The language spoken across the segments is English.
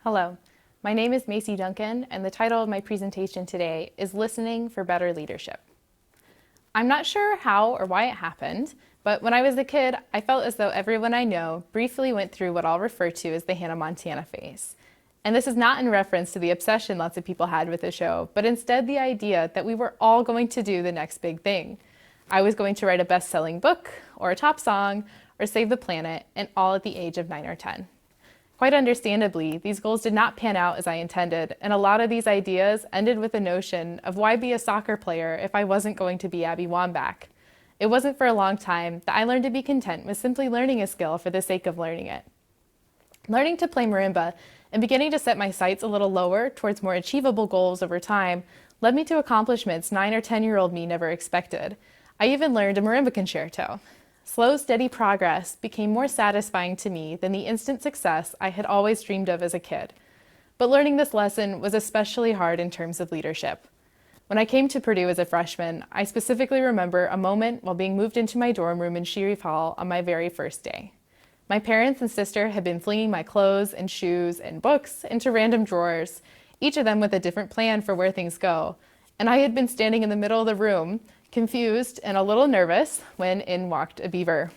Hello, my name is Macy Duncan, and the title of my presentation today is Listening for Better Leadership. I'm not sure how or why it happened, but when I was a kid, I felt as though everyone I know briefly went through what I'll refer to as the Hannah Montana phase. And this is not in reference to the obsession lots of people had with the show, but instead the idea that we were all going to do the next big thing. I was going to write a best-selling book, or a top song, or save the planet, and all at the age of 9 or 10. Quite understandably, these goals did not pan out as I intended, and a lot of these ideas ended with the notion of why be a soccer player if I wasn't going to be Abby Wambach. It wasn't for a long time that I learned to be content with simply learning a skill for the sake of learning it. Learning to play marimba and beginning to set my sights a little lower towards more achievable goals over time led me to accomplishments 9 or 10-year-old me never expected. I even learned a marimba concerto. Slow, steady progress became more satisfying to me than the instant success I had always dreamed of as a kid. But learning this lesson was especially hard in terms of leadership. When I came to Purdue as a freshman, I specifically remember a moment while being moved into my dorm room in Sherif Hall on my very first day. My parents and sister had been flinging my clothes and shoes and books into random drawers, each of them with a different plan for where things go, and I had been standing in the middle of the room, confused and a little nervous, when in walked a beaver.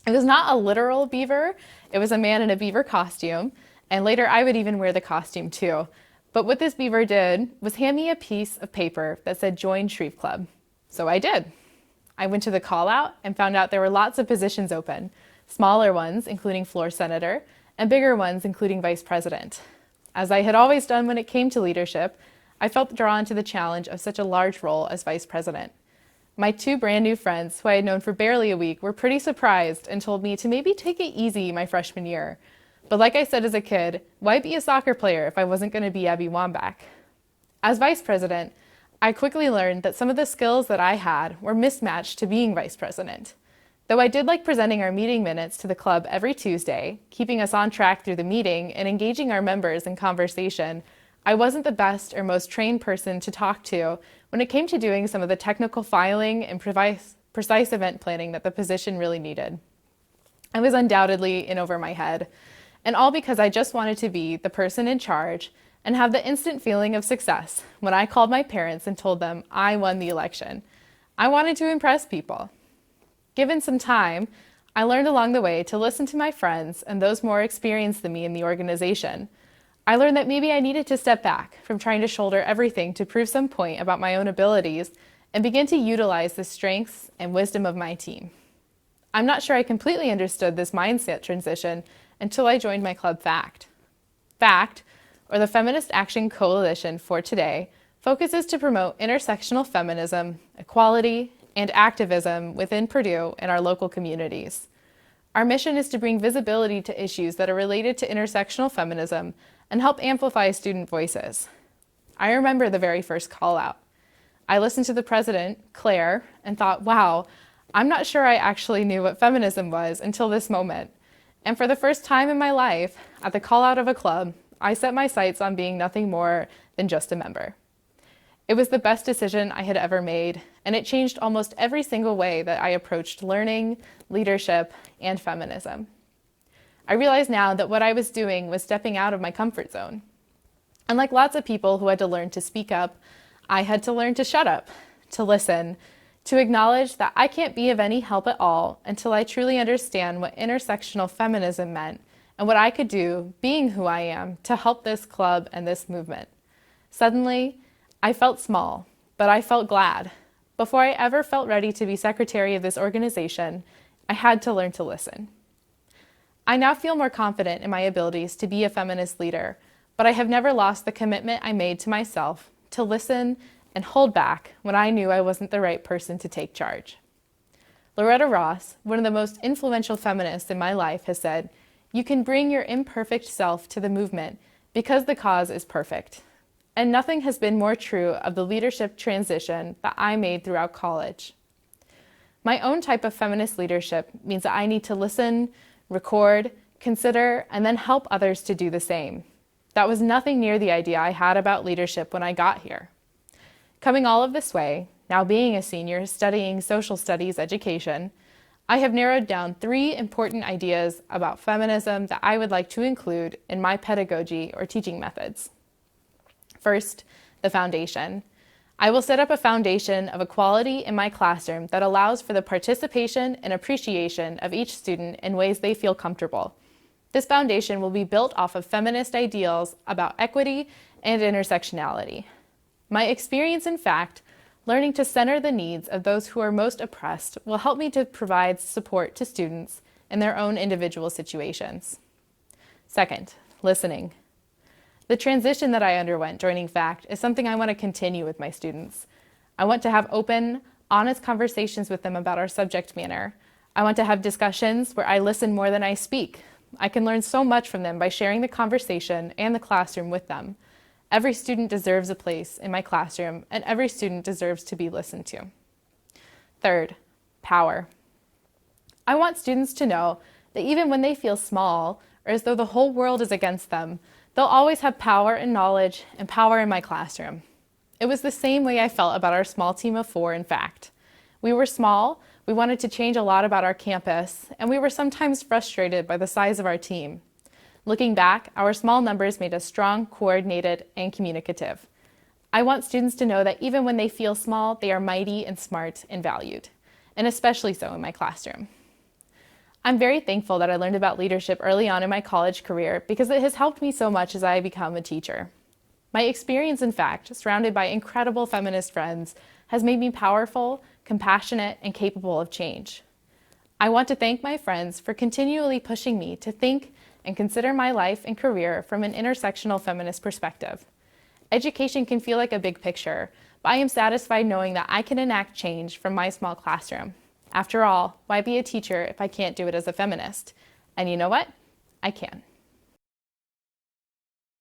It was not a literal beaver, it was a man in a beaver costume, and later I would even wear the costume too. But what this beaver did was hand me a piece of paper that said Join Shreve Club. So I did. I went to the call out and found out there were lots of positions open, smaller ones including floor senator, and bigger ones including vice president. As I had always done when it came to leadership, I felt drawn to the challenge of such a large role as vice president. My 2 brand new friends, who I had known for barely a week, were pretty surprised and told me to maybe take it easy my freshman year. But like I said as a kid, why be a soccer player if I wasn't going to be Abby Wambach? As vice president, I quickly learned that some of the skills that I had were mismatched to being vice president. Though I did like presenting our meeting minutes to the club every Tuesday, keeping us on track through the meeting and engaging our members in conversation, I wasn't the best or most trained person to talk to when it came to doing some of the technical filing and precise event planning that the position really needed. I was undoubtedly in over my head, and all because I just wanted to be the person in charge and have the instant feeling of success when I called my parents and told them I won the election. I wanted to impress people. Given some time, I learned along the way to listen to my friends and those more experienced than me in the organization. I learned that maybe I needed to step back from trying to shoulder everything to prove some point about my own abilities and begin to utilize the strengths and wisdom of my team. I'm not sure I completely understood this mindset transition until I joined my club FACT. FACT, or the Feminist Action Coalition for Today, focuses to promote intersectional feminism, equality, and activism within Purdue and our local communities. Our mission is to bring visibility to issues that are related to intersectional feminism and help amplify student voices. I remember the very first call out. I listened to the president, Claire, and thought, wow, I'm not sure I actually knew what feminism was until this moment. And for the first time in my life, at the call out of a club, I set my sights on being nothing more than just a member. It was the best decision I had ever made, and it changed almost every single way that I approached learning, leadership, and feminism. I realize now that what I was doing was stepping out of my comfort zone. And like lots of people who had to learn to speak up, I had to learn to shut up, to listen, to acknowledge that I can't be of any help at all until I truly understand what intersectional feminism meant and what I could do, being who I am, to help this club and this movement. Suddenly, I felt small, but I felt glad. Before I ever felt ready to be secretary of this organization, I had to learn to listen. I now feel more confident in my abilities to be a feminist leader, but I have never lost the commitment I made to myself to listen and hold back when I knew I wasn't the right person to take charge. Loretta Ross, one of the most influential feminists in my life, has said, "You can bring your imperfect self to the movement because the cause is perfect." And nothing has been more true of the leadership transition that I made throughout college. My own type of feminist leadership means that I need to listen, record, consider, and then help others to do the same. That was nothing near the idea I had about leadership when I got here. Coming all of this way, now being a senior studying social studies education, I have narrowed down 3 important ideas about feminism that I would like to include in my pedagogy or teaching methods. First, the foundation. I will set up a foundation of equality in my classroom that allows for the participation and appreciation of each student in ways they feel comfortable. This foundation will be built off of feminist ideals about equity and intersectionality. My experience, in fact, learning to center the needs of those who are most oppressed will help me to provide support to students in their own individual situations. Second, listening. The transition that I underwent joining FACT is something I want to continue with my students. I want to have open, honest conversations with them about our subject matter. I want to have discussions where I listen more than I speak. I can learn so much from them by sharing the conversation and the classroom with them. Every student deserves a place in my classroom, and every student deserves to be listened to. Third, power. I want students to know that even when they feel small, or as though the whole world is against them, they'll always have power and knowledge and power in my classroom. It was the same way I felt about our small team of 4, in fact. We were small, we wanted to change a lot about our campus, and we were sometimes frustrated by the size of our team. Looking back, our small numbers made us strong, coordinated, and communicative. I want students to know that even when they feel small, they are mighty and smart and valued, and especially so in my classroom. I'm very thankful that I learned about leadership early on in my college career because it has helped me so much as I become a teacher. My experience, in fact, surrounded by incredible feminist friends, has made me powerful, compassionate, and capable of change. I want to thank my friends for continually pushing me to think and consider my life and career from an intersectional feminist perspective. Education can feel like a big picture, but I am satisfied knowing that I can enact change from my small classroom. After all, why be a teacher if I can't do it as a feminist? And you know what? I can.